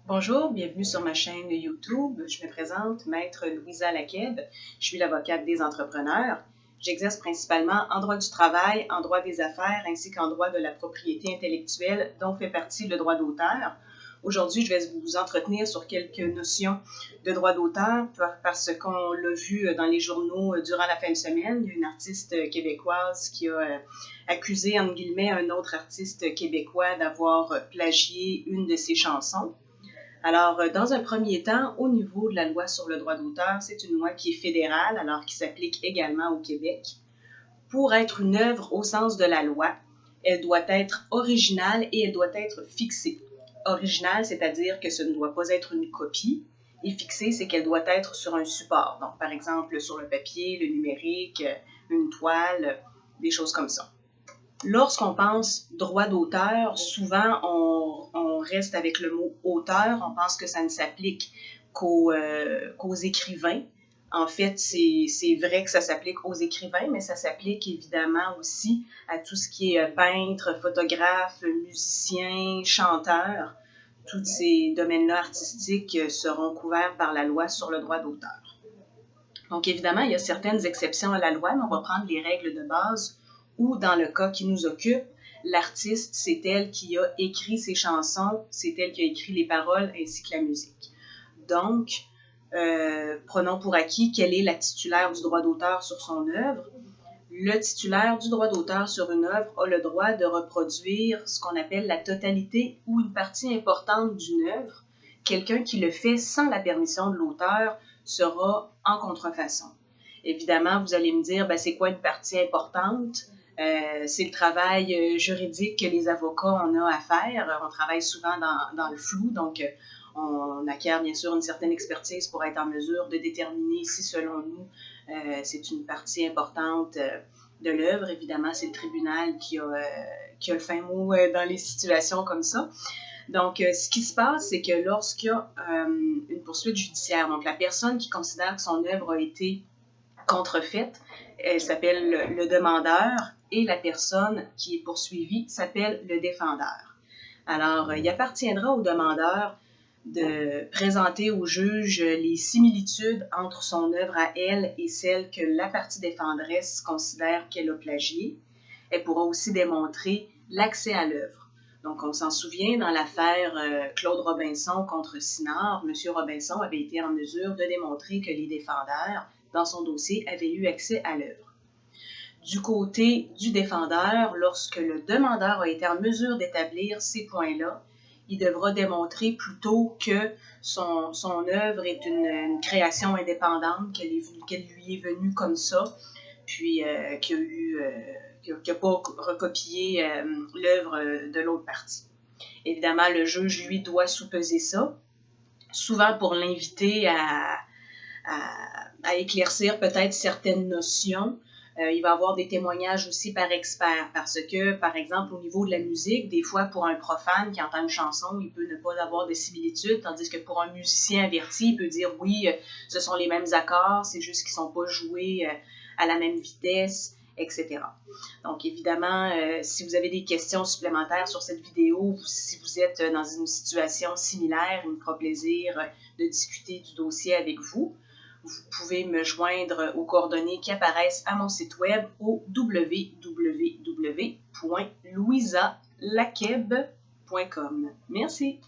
Bonjour, bienvenue sur ma chaîne YouTube. Je me présente, Maître Louisa Lakeb. Je suis l'avocate des entrepreneurs. J'exerce principalement en droit du travail, en droit des affaires, ainsi qu'en droit de la propriété intellectuelle, dont fait partie le droit d'auteur. Aujourd'hui, je vais vous entretenir sur quelques notions de droit d'auteur parce qu'on l'a vu dans les journaux durant la fin de semaine. Il y a une artiste québécoise qui a accusé, entre guillemets, un autre artiste québécois d'avoir plagié une de ses chansons. Alors, dans un premier temps, au niveau de la loi sur le droit d'auteur, c'est une loi qui est fédérale, alors qui s'applique également au Québec. Pour être une œuvre au sens de la loi, elle doit être originale et elle doit être fixée. Originale, c'est-à-dire que ce ne doit pas être une copie, et fixée, c'est qu'elle doit être sur un support. Donc, par exemple, sur le papier, le numérique, une toile, des choses comme ça. Lorsqu'on pense droit d'auteur, souvent on reste avec le mot auteur, on pense que ça ne s'applique qu'aux écrivains. En fait, c'est vrai que ça s'applique aux écrivains, mais ça s'applique évidemment aussi à tout ce qui est peintre, photographe, musicien, chanteur. Tous ces domaines-là artistiques seront couverts par la loi sur le droit d'auteur. Donc évidemment, il y a certaines exceptions à la loi, mais on va prendre les règles de base où, dans le cas qui nous occupe, l'artiste, c'est elle qui a écrit ses chansons, c'est elle qui a écrit les paroles ainsi que la musique. Donc, prenons pour acquis qu'elle est la titulaire du droit d'auteur sur son œuvre. Le titulaire du droit d'auteur sur une œuvre a le droit de reproduire ce qu'on appelle la totalité ou une partie importante d'une œuvre. Quelqu'un qui le fait sans la permission de l'auteur sera en contrefaçon. Évidemment, vous allez me dire, c'est quoi une partie importante? C'est le travail juridique que les avocats ont à faire. On travaille souvent dans le flou, donc on acquiert bien sûr une certaine expertise pour être en mesure de déterminer si, selon nous, c'est une partie importante de l'œuvre. Évidemment, c'est le tribunal qui a le fin mot dans les situations comme ça. Donc, ce qui se passe, c'est que lorsqu'il y a une poursuite judiciaire, donc la personne qui considère que son œuvre a été contrefaite, elle s'appelle le demandeur, et la personne qui est poursuivie s'appelle le défendeur. Alors, il appartiendra au demandeur de présenter au juge les similitudes entre son œuvre à elle et celle que la partie défenderesse considère qu'elle a plagiée. Elle pourra aussi démontrer l'accès à l'œuvre. Donc, on s'en souvient, dans l'affaire Claude Robinson contre Sinard, M. Robinson avait été en mesure de démontrer que les défendeurs, dans son dossier, avaient eu accès à l'œuvre. Du côté du défendeur, lorsque le demandeur a été en mesure d'établir ces points-là, il devra démontrer plutôt que son œuvre est une création indépendante, qu'elle lui est venue comme ça, puis qu'il n'a pas recopié l'œuvre de l'autre partie. Évidemment, le juge, lui, doit sous-peser ça, souvent pour l'inviter à éclaircir peut-être certaines notions. Il va y avoir des témoignages aussi par experts parce que, par exemple, au niveau de la musique, des fois, pour un profane qui entend une chanson, il peut ne pas avoir de similitude, tandis que pour un musicien averti, il peut dire « oui, ce sont les mêmes accords, c'est juste qu'ils ne sont pas joués à la même vitesse », etc. Donc, évidemment, si vous avez des questions supplémentaires sur cette vidéo, si vous êtes dans une situation similaire, il me fera plaisir de discuter du dossier avec vous. Vous pouvez me joindre aux coordonnées qui apparaissent à mon site web au www.louisalakeb.com. Merci.